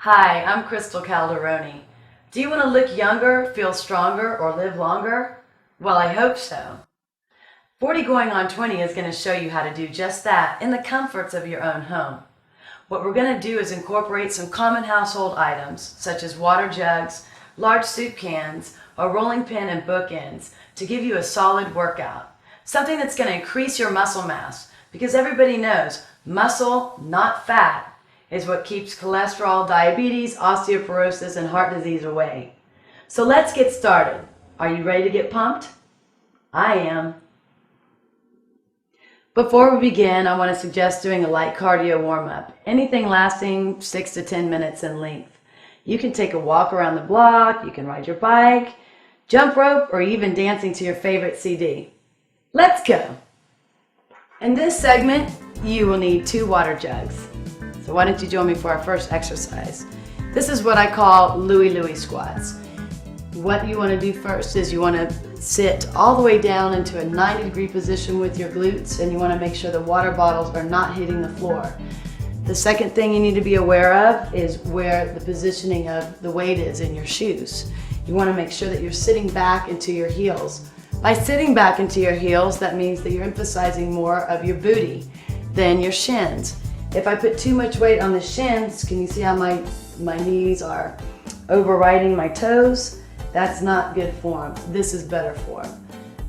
Hi, I'm Crystal Calderoni. Do you want to look younger, feel stronger, or live longer? Well, I hope so. 40 going on 20 is going to show you how to do just that in the comforts of your own home. What we're going to do is incorporate some common household items such as water jugs, large soup cans, a rolling pin, and bookends to give you a solid workout. Something that's going to increase your muscle mass because everybody knows muscle, not fat, is what keeps cholesterol, diabetes, osteoporosis, and heart disease away. So let's get started. Are you ready to get pumped? I am. Before we begin, I want to suggest doing a light cardio warm-up, anything lasting 6 to 10 minutes in length. You can take a walk around the block, you can ride your bike, jump rope, or even dancing to your favorite CD. Let's go! In this segment, you will need 2 water jugs. So why don't you join me for our first exercise? This is what I call Louie-Louie Squats. What you want to do first is you want to sit all the way down into a 90-degree position with your glutes, and you want to make sure the water bottles are not hitting the floor. The second thing you need to be aware of is where the positioning of the weight is in your shoes. You want to make sure that you're sitting back into your heels. By sitting back into your heels, that means that you're emphasizing more of your booty than your shins. If I put too much weight on the shins, can you see how my knees are overriding my toes? That's not good form. This is better form.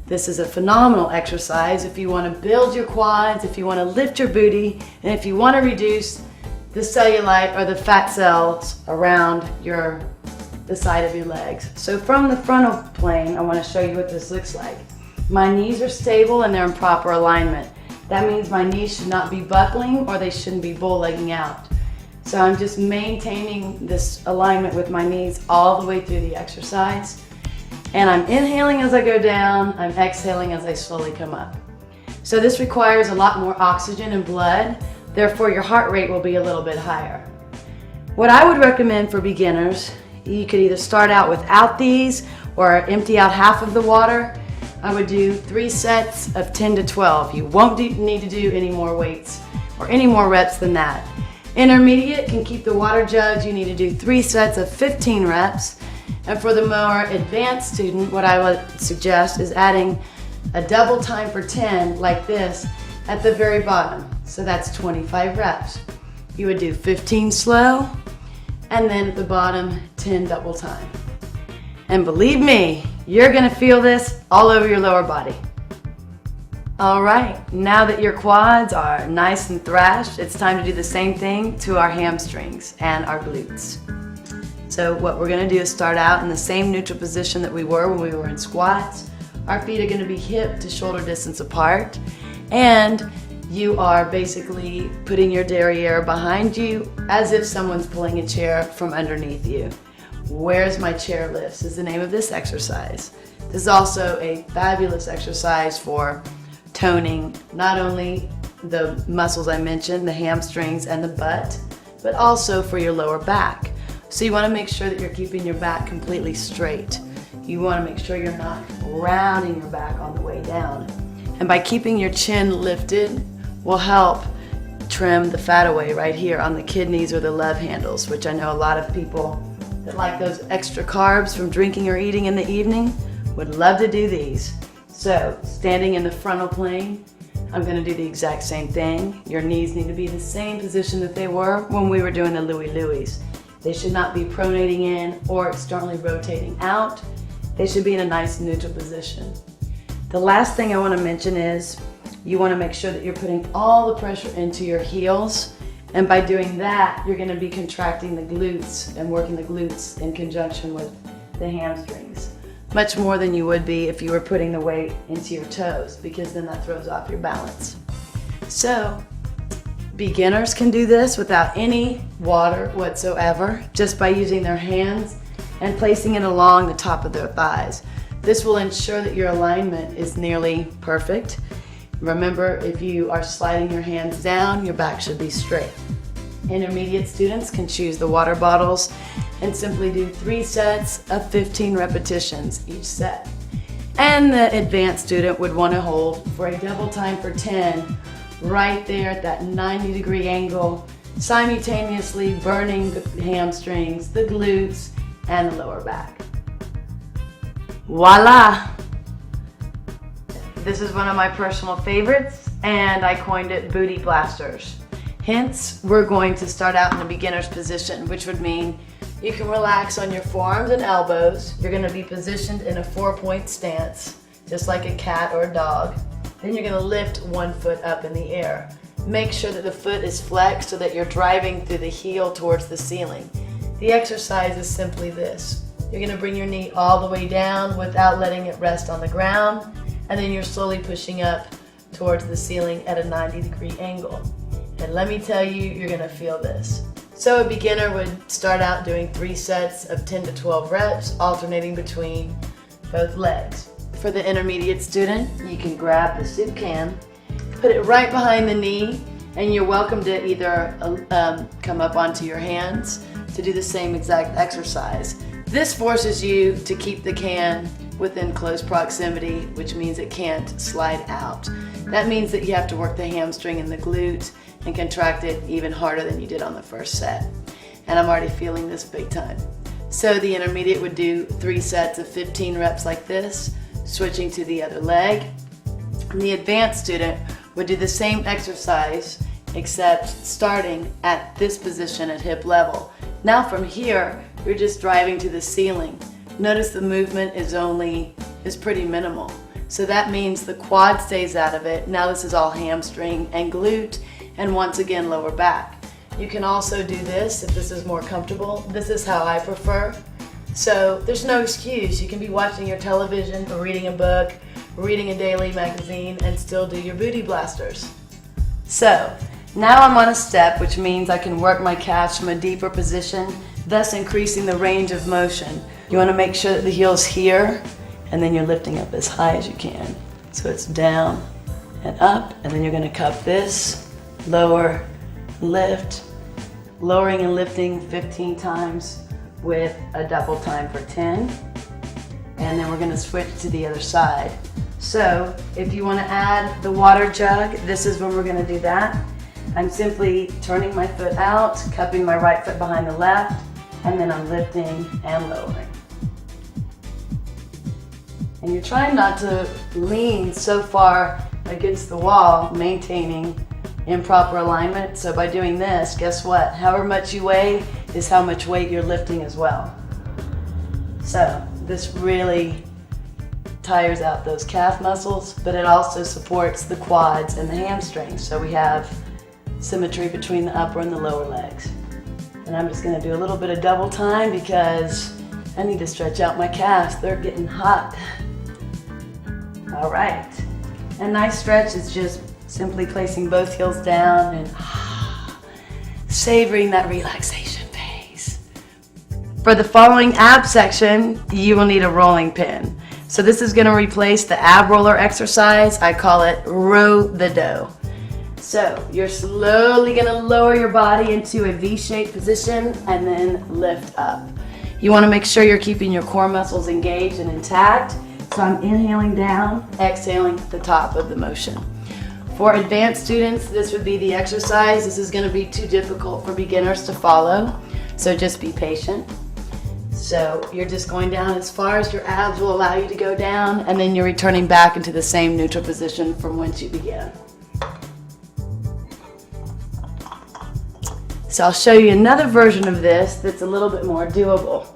This is a phenomenal exercise if you want to build your quads, if you want to lift your booty, and if you want to reduce the cellulite or the fat cells around the side of your legs. So from the frontal plane, I want to show you what this looks like. My knees are stable and they're in proper alignment. That means my knees should not be buckling or they shouldn't be bull-legging out. So I'm just maintaining this alignment with my knees all the way through the exercise. And I'm inhaling as I go down, I'm exhaling as I slowly come up. So this requires a lot more oxygen and blood, therefore your heart rate will be a little bit higher. What I would recommend for beginners, you could either start out without these or empty out half of the water. I would do 3 sets of 10 to 12. You won't need to do any more weights or any more reps than that. Intermediate can keep the water jugs. You need to do 3 sets of 15 reps. And for the more advanced student, what I would suggest is adding a double time for 10 like this at the very bottom. So that's 25 reps. You would do 15 slow and then at the bottom 10 double time. And believe me, you're gonna feel this all over your lower body. All right, now that your quads are nice and thrashed, it's time to do the same thing to our hamstrings and our glutes. So what we're gonna do is start out in the same neutral position that we were when we were in squats. Our feet are gonna be hip to shoulder distance apart, and you are basically putting your derriere behind you as if someone's pulling a chair from underneath you. Where's my chair lifts is the name of this exercise. This is also a fabulous exercise for toning not only the muscles I mentioned, the hamstrings and the butt, but also for your lower back. So you want to make sure that you're keeping your back completely straight. You want to make sure you're not rounding your back on the way down. And by keeping your chin lifted will help trim the fat away right here on the kidneys or the love handles, which I know a lot of people that like those extra carbs from drinking or eating in the evening would love to do these. So standing in the frontal plane, I'm going to do the exact same thing. Your knees need to be in the same position that they were when we were doing the Louie-Louies. They should not be pronating in or externally rotating out. They should be in a nice neutral position. The last thing I want to mention is you want to make sure that you're putting all the pressure into your heels. And by doing that, you're going to be contracting the glutes and working the glutes in conjunction with the hamstrings. Much more than you would be if you were putting the weight into your toes, because then that throws off your balance. So, beginners can do this without any water whatsoever, just by using their hands and placing it along the top of their thighs. This will ensure that your alignment is nearly perfect. Remember, if you are sliding your hands down, your back should be straight. Intermediate students can choose the water bottles and simply do 3 sets of 15 repetitions each set. And the advanced student would want to hold for a double time for 10 right there at that 90-degree angle simultaneously burning the hamstrings, the glutes, and the lower back. Voila! This is one of my personal favorites, and I coined it booty blasters. Hence, we're going to start out in a beginner's position, which would mean you can relax on your forearms and elbows. You're going to be positioned in a 4-point stance, just like a cat or a dog. Then you're going to lift one foot up in the air. Make sure that the foot is flexed so that you're driving through the heel towards the ceiling. The exercise is simply this. You're going to bring your knee all the way down without letting it rest on the ground, and then you're slowly pushing up towards the ceiling at a 90-degree angle. And let me tell you, you're going to feel this. So a beginner would start out doing 3 sets of 10 to 12 reps, alternating between both legs. For the intermediate student, you can grab the soup can, put it right behind the knee, and you're welcome to either come up onto your hands to do the same exact exercise. This forces you to keep the can within close proximity, which means it can't slide out. That means that you have to work the hamstring and the glute and contract it even harder than you did on the first set. And I'm already feeling this big time. So the intermediate would do 3 sets of 15 reps like this, switching to the other leg. And the advanced student would do the same exercise, except starting at this position at hip level. Now from here, you're just driving to the ceiling. Notice the movement is pretty minimal. So that means the quad stays out of it. Now this is all hamstring and glute, and once again lower back. You can also do this if this is more comfortable. This is how I prefer. So there's no excuse. You can be watching your television or reading a book, reading a daily magazine, and still do your booty blasters. So now I'm on a step, which means I can work my calves from a deeper position, thus increasing the range of motion. You want to make sure that the heel's here, and then you're lifting up as high as you can. So it's down and up, and then you're going to cup this, lower, lift, lowering and lifting 15 times with a double time for 10. And then we're going to switch to the other side. So if you want to add the water jug, this is when we're going to do that. I'm simply turning my foot out, cupping my right foot behind the left, and then I'm lifting and lowering. And you're trying not to lean so far against the wall, maintaining improper alignment. So by doing this, guess what? However much you weigh is how much weight you're lifting as well. So this really tires out those calf muscles, but it also supports the quads and the hamstrings. So we have symmetry between the upper and the lower legs. And I'm just going to do a little bit of double time because I need to stretch out my calves. They're getting hot. All right. A nice stretch is just simply placing both heels down and savoring that relaxation phase. For the following ab section, you will need a rolling pin. So this is going to replace the ab roller exercise. I call it row the dough. So you're slowly going to lower your body into a V-shaped position and then lift up. You want to make sure you're keeping your core muscles engaged and intact. So I'm inhaling down, exhaling at the top of the motion. For advanced students, this would be the exercise. This is going to be too difficult for beginners to follow, so just be patient. So you're just going down as far as your abs will allow you to go down, and then you're returning back into the same neutral position from whence you began. So I'll show you another version of this that's a little bit more doable.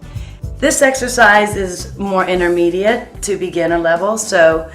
This exercise is more intermediate to beginner level, so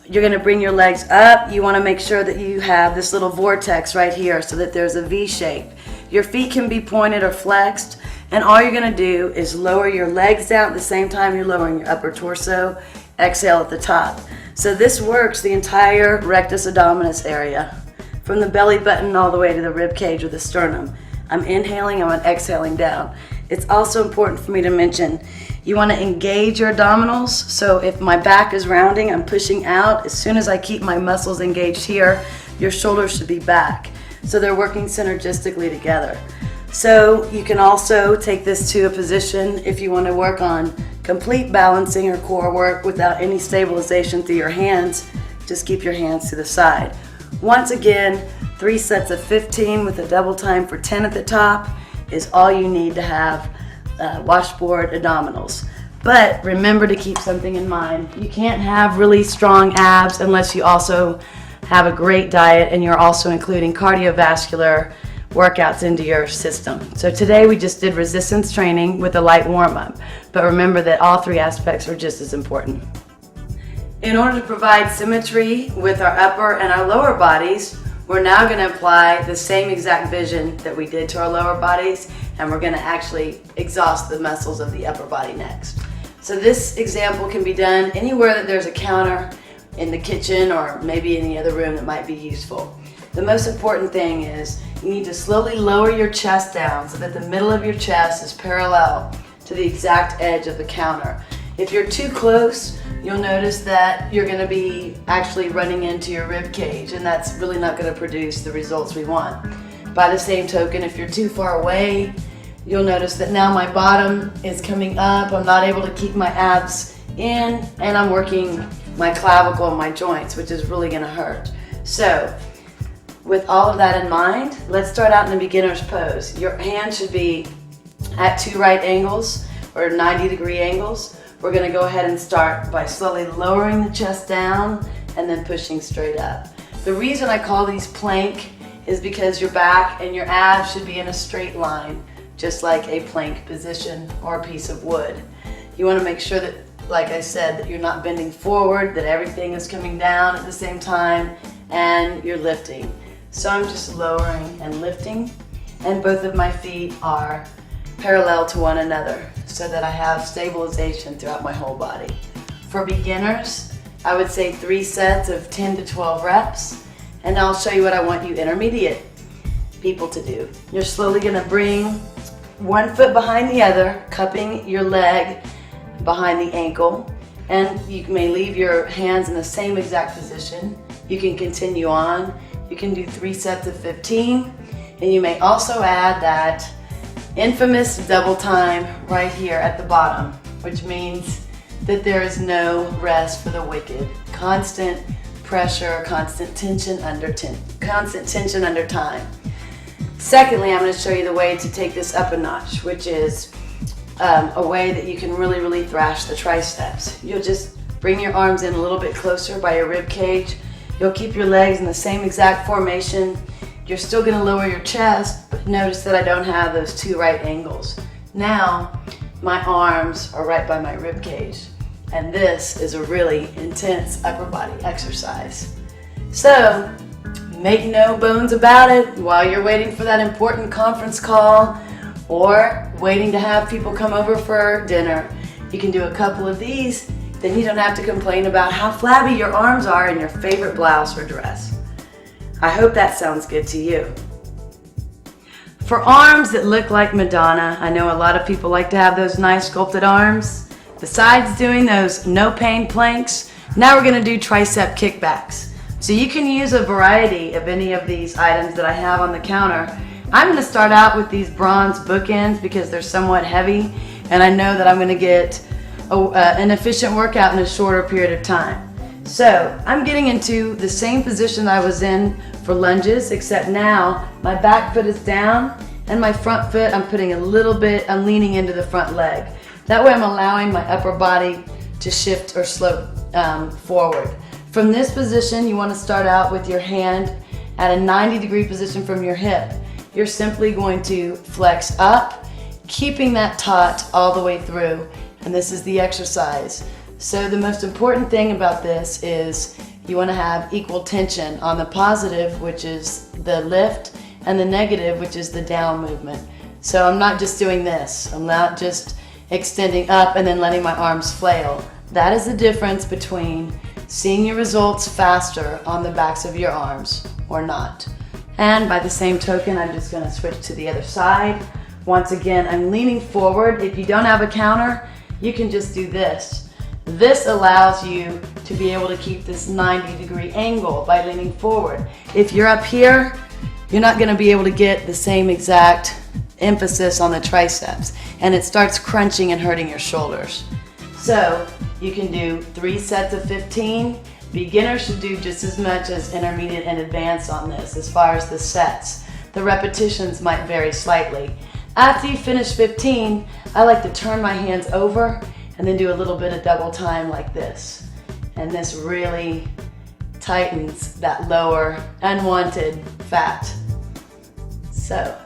you're going to bring your legs up. You want to make sure that you have this little vortex right here so that there's a V shape. Your feet can be pointed or flexed, and all you're going to do is lower your legs down at the same time you're lowering your upper torso. Exhale at the top. So this works the entire rectus abdominis area, from the belly button all the way to the rib cage or the sternum. I'm inhaling, I'm exhaling down. It's also important for me to mention, you want to engage your abdominals. So if my back is rounding, I'm pushing out. As soon as I keep my muscles engaged here, your shoulders should be back. So they're working synergistically together. So you can also take this to a position if you want to work on complete balancing or core work without any stabilization through your hands. Just keep your hands to the side. Once again, 3 sets of 15 with a double time for 10 at the top is all you need to have washboard abdominals. But remember to keep something in mind. You can't have really strong abs unless you also have a great diet and you're also including cardiovascular workouts into your system. So today we just did resistance training with a light warm-up, but remember that all 3 aspects are just as important. In order to provide symmetry with our upper and our lower bodies, we're now going to apply the same exact vision that we did to our lower bodies, and we're going to actually exhaust the muscles of the upper body next. So this example can be done anywhere that there's a counter, in the kitchen or maybe any other room that might be useful. The most important thing is you need to slowly lower your chest down so that the middle of your chest is parallel to the exact edge of the counter. If you're too close, you'll notice that you're going to be actually running into your rib cage, and that's really not going to produce the results we want. By the same token, if you're too far away, you'll notice that now my bottom is coming up, I'm not able to keep my abs in, and I'm working my clavicle and my joints, which is really going to hurt. So with all of that in mind, let's start out in the beginner's pose. Your hand should be at 2 right angles or 90-degree angles. We're going to go ahead and start by slowly lowering the chest down and then pushing straight up. The reason I call these plank is because your back and your abs should be in a straight line, just like a plank position or a piece of wood. You want to make sure that, like I said, that you're not bending forward, that everything is coming down at the same time, and you're lifting. So I'm just lowering and lifting, and both of my feet are parallel to one another so that I have stabilization throughout my whole body. For beginners, I would say 3 sets of 10 to 12 reps, and I'll show you what I want you intermediate people to do. You're slowly going to bring one foot behind the other, cupping your leg behind the ankle, and you may leave your hands in the same exact position. You can continue on. You can do 3 sets of 15, and you may also add that infamous double time right here at the bottom, which means that there is no rest for the wicked. Constant pressure, constant tension under time. Secondly, I'm going to show you the way to take this up a notch, which is a way that you can really thrash the triceps. You'll just bring your arms in a little bit closer by your rib cage. You'll keep your legs in the same exact formation. You're still going to lower your chest, but notice that I don't have those 2 right angles. Now, my arms are right by my rib cage, and this is a really intense upper body exercise. So, make no bones about it, while you're waiting for that important conference call or waiting to have people come over for dinner, you can do a couple of these. Then you don't have to complain about how flabby your arms are in your favorite blouse or dress. I hope that sounds good to you. For arms that look like Madonna, I know a lot of people like to have those nice sculpted arms. Besides doing those no pain planks, now we're going to do tricep kickbacks. So you can use a variety of any of these items that I have on the counter. I'm going to start out with these bronze bookends because they're somewhat heavy, and I know that I'm going to get an efficient workout in a shorter period of time. So I'm getting into the same position I was in for lunges, except now my back foot is down and my front foot I'm putting a little bit, I'm leaning into the front leg. That way I'm allowing my upper body to shift or slope forward. From this position, you want to start out with your hand at a 90-degree position from your hip. You're simply going to flex up, keeping that taut all the way through. And this is the exercise. So the most important thing about this is you want to have equal tension on the positive, which is the lift, and the negative, which is the down movement. So I'm not just doing this. I'm not just extending up and then letting my arms flail. That is the difference between seeing your results faster on the backs of your arms or not. And by the same token, I'm just going to switch to the other side. Once again, I'm leaning forward. If you don't have a counter, you can just do this. This allows you to be able to keep this 90-degree angle by leaning forward. If you're up here, you're not going to be able to get the same exact emphasis on the triceps, and it starts crunching and hurting your shoulders. So you can do 3 sets of 15, Beginners should do just as much as intermediate and advanced on this as far as the sets. The repetitions might vary slightly. After you finish 15, I like to turn my hands over and then do a little bit of double time like this. And this really tightens that lower unwanted fat. So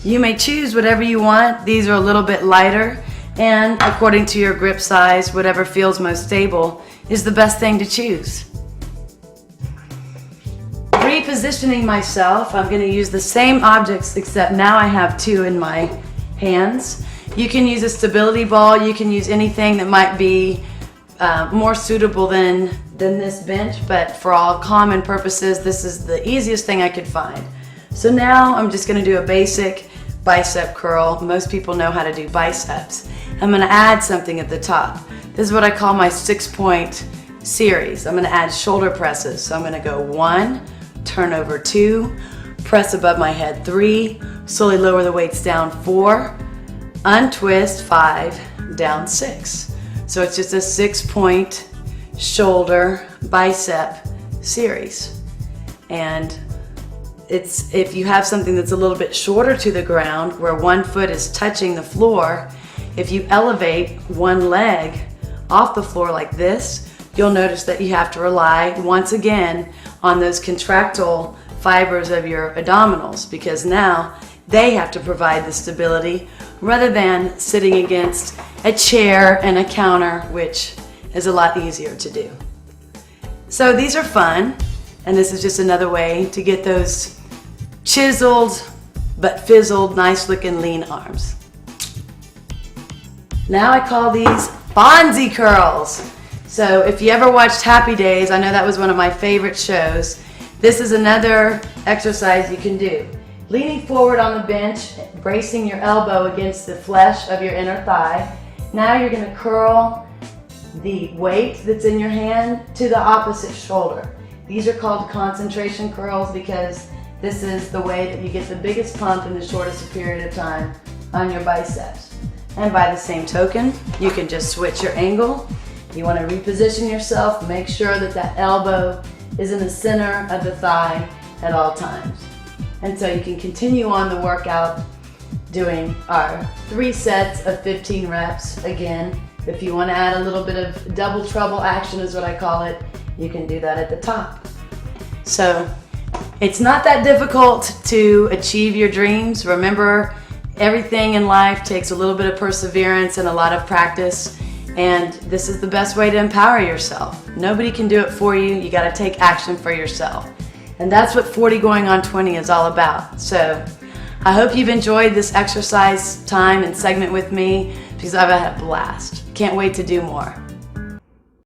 you may choose whatever you want. These are a little bit lighter, and according to your grip size, whatever feels most stable is the best thing to choose. Repositioning myself, I'm going to use the same objects, except now I have two in my hands. You can use a stability ball. You can use anything that might be more suitable than this bench, but for all common purposes, this is the easiest thing I could find. So now I'm just going to do a basic bicep curl. Most people know how to do biceps. I'm going to add something at the top. This is what I call my 6-point series. I'm going to add shoulder presses. So I'm going to go 1, turn over 2, press above my head 3, slowly lower the weights down 4, untwist 5, down 6. So it's just a 6-point shoulder bicep series. And if you have something that's a little bit shorter to the ground, where one foot is touching the floor, if you elevate one leg off the floor like this, you'll notice that you have to rely once again on those contractile fibers of your abdominals, because now they have to provide the stability rather than sitting against a chair and a counter, which is a lot easier to do. So these are fun, and this is just another way to get those chiseled but fizzled, nice looking lean arms. Now I call these Fonzie curls. So if you ever watched Happy Days, I know that was one of my favorite shows. This is another exercise you can do. Leaning forward on the bench, bracing your elbow against the flesh of your inner thigh. Now you're going to curl the weight that's in your hand to the opposite shoulder. These are called concentration curls because this is the way that you get the biggest pump in the shortest period of time on your biceps. And by the same token, you can just switch your angle. You want to reposition yourself, make sure that that elbow is in the center of the thigh at all times. And so you can continue on the workout doing our 3 sets of 15 reps. Again, if you want to add a little bit of double trouble action is what I call it, you can do that at the top. So it's not that difficult to achieve your dreams. Remember, everything in life takes a little bit of perseverance and a lot of practice, and this is the best way to empower yourself. Nobody can do it for you. You got to take action for yourself. And that's what 40 going on 20 is all about. So I hope you've enjoyed this exercise time and segment with me, because I've had a blast. Can't wait to do more.